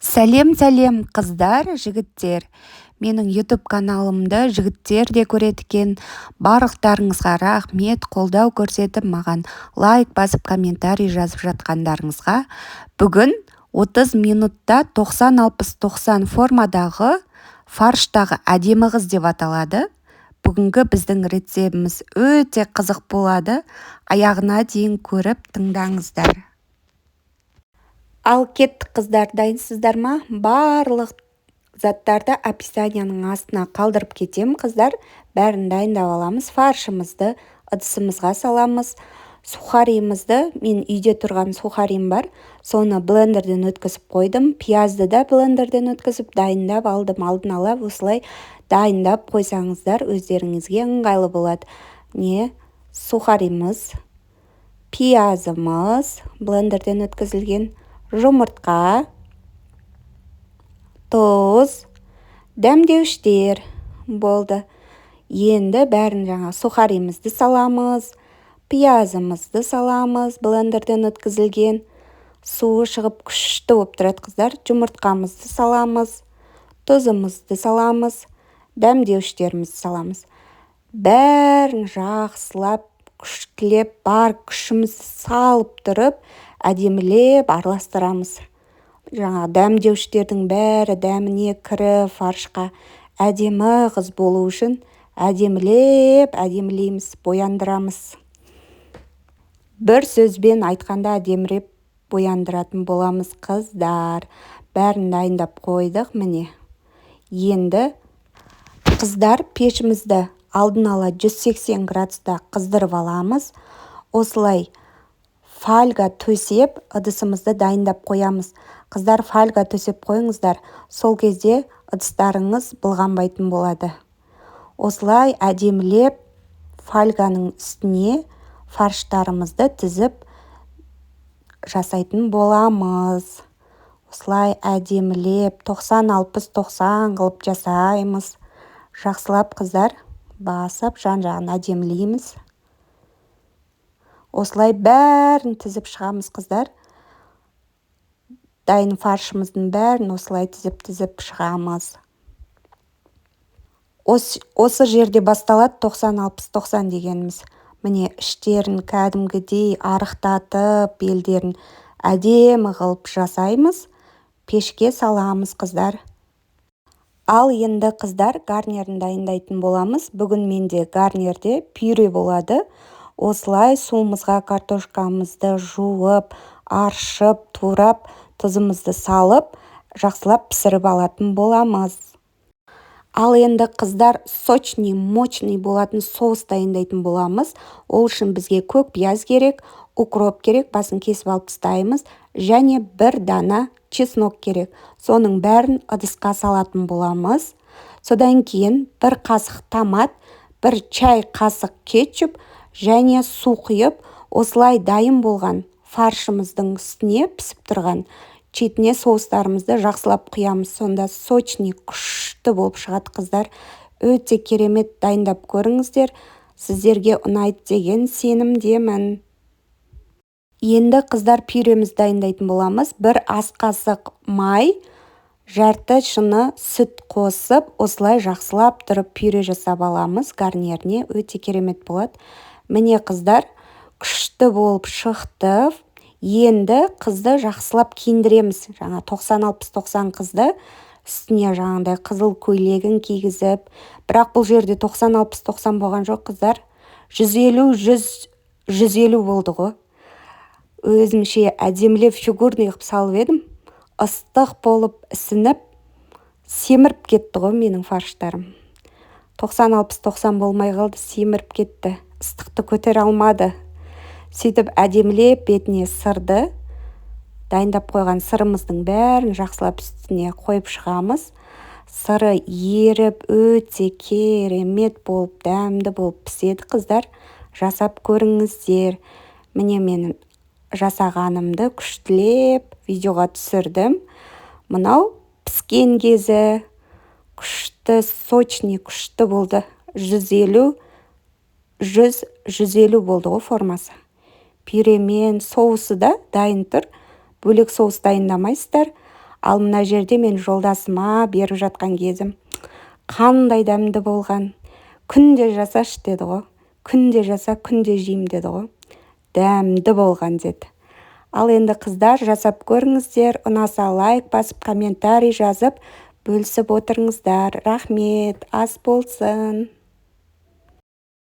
Сәлем қыздар, жігіттер. Менің YouTube каналымды жігіттер де көреді екен. Барлықтарыңызға рахмет, қолдау көрсетіп, маған лайк басып, комментарий жазып жатқандарыңызға. Бүгін 30 минутта 90-60-90 формадағы фарштағы әдемі қыз деп аталады. Бүгінгі біздің рецебіміз өте қызық болады. Аяғына дейін көріп тыңдаңыздар. Ал кеттік қыздар, дайынсыздар ма? Барлық заттарды описанияның астына қалдырып кетем қыздар. Бәрін дайындап аламыз. Фаршымызды ыдысымызға саламыз. Сухарийімізді, мен үйде тұрған сухарийім бар. Соны блендерден өткізіп қойдым. Пиязды да блендерден өткізіп дайындап алдым. Алдын ала осылай дайындап қойсаңыздар өздеріңізге ыңғайлы болады. Сухарийіміз, пиязымыз блендерден өткізілген, жұмыртқа, тұз, дәмдеуіштер болды. Енді бәрін сухарийімізді саламыз, пиязымызды саламыз, блендерден өткізілген, суы шығып күшті болып тұрады қыздар. Жұмыртқамызды саламыз, тұзымызды саламыз, дәмдеуіштерімізді саламыз. Бәрін жақсылап, күштілеп, бар күшімізді салып тұрып, әдемілеп араластырамыз. Дәмдеуіштердің бәрі дәміне кіріп, фаршқа әдемі қыз болу үшін әдемілейміз, бояндырамыз. Бір сөзбен айтқанда әдеміреп бояндыратын боламыз қыздар. Бәрін дайындап қойдық, міне. Енді қыздар, пешімізді алдын ала 180 градуста қыздырып аламыз. Осылай фольга төсеп, ыдысымызды дайындап қоямыз. Қыздар, фольга төсеп қойыңыздар, сол кезде ыдыстарыңыз былғанбайтын болады. Осылай әдемілеп фольганың үстіне фарштарымызды тізіп жасайтын боламыз. Осылай әдемілеп 90-60-90 қылып жасаймыз. Жақсылап қыздар басып, жан-жағын әдемілейміз. Осылай бәрін тізіп шығамыз қыздар. Дайын фаршымыздың бәрін осылай тізіп шығамыз. Осы жерде басталады 90-60-90 дегеніміз. Міне іштерін кәдімгідей арықтатып, белдерін әдемі қылып жасаймыз. Пешке саламыз қыздар. Ал енді қыздар, гарнирін дайындайтын боламыз. Бүгін менде гарнирде пюре болады. Осылай суымызға картошкамызды жуып, аршып, турап, тұзымызды салып, жақсылап пісіріп алатын боламыз. Ал енді қыздар, сочный, мощный болатын соус дайындайтын боламыз. Ол үшін бізге көк пияз керек, укроп керек, басын кесіп алып тастаймыз, және бір дана чеснок керек. Соның бәрін ыдысқа салатын боламыз. Содан кейін бір қасық томат, бір чай қасық кетчуп және су құйып, осылай дайын болған фаршымыздың үстіне пісіп тұрған шетіне соустарымызды жақсылап құямыз. Сонда сочный, күшті болып шығады қыздар. Өте керемет, дайындап көріңіздер. Сіздерге ұнайды деген сенімдемін. Енді қыздар, пюреміз дайындайтын боламыз. Бір ас қасық май, жарты шыны сүт қосып, осылай жақсылап тұрып пюре жасап аламыз. Гарниріне өте керемет болады. Міне қыздар, күшті болып шықты. Енді қызды жақсылап киіндіреміз. 90-60-90 қызды үстіне жаңағыдай қызыл көйлегін кигізіп. Бірақ бұл жерде 90-60-90 болған жоқ қыздар. 150-100 болды ғой. Өзімше әдемілеп фигурный қып салып едім. Ыстық болып ісініп, семіріп кетті ғой менің фарштарым. 90-60-90 болмай қалды, семіріп кетті. Ыстықты көтер алмады. Сөйтіп әдемілеп бетіне сырды, дайындап қойған сырымыздың бәрін жақсылап үстіне қойып шығамыз. Сыры еріп, өте керемет болып, дәмді болып піседі қыздар. Жасап көріңіздер. Міне менің жасағанымды күштілеп видеоға түсірдім. Мынау піскен кезі күшті, сочный, күшті болды. 150 болды ғой формасы. Пюремен соусы да дайын тұр. Бөлек соус дайындамайсыздар. Ал мына жерде мен жолдасыма беріп жатқан кезім қандай дәмді болған. Күнде жасашы деді ғой. Күнде жаса, күнде жеймін деді ғой. Дәмді болған деді. Ал енді қыздар, жасап көріңіздер, ұнаса лайк басып, комментарий жазып, бөлісіп отырыңыздар. Рахмет, ас болсын.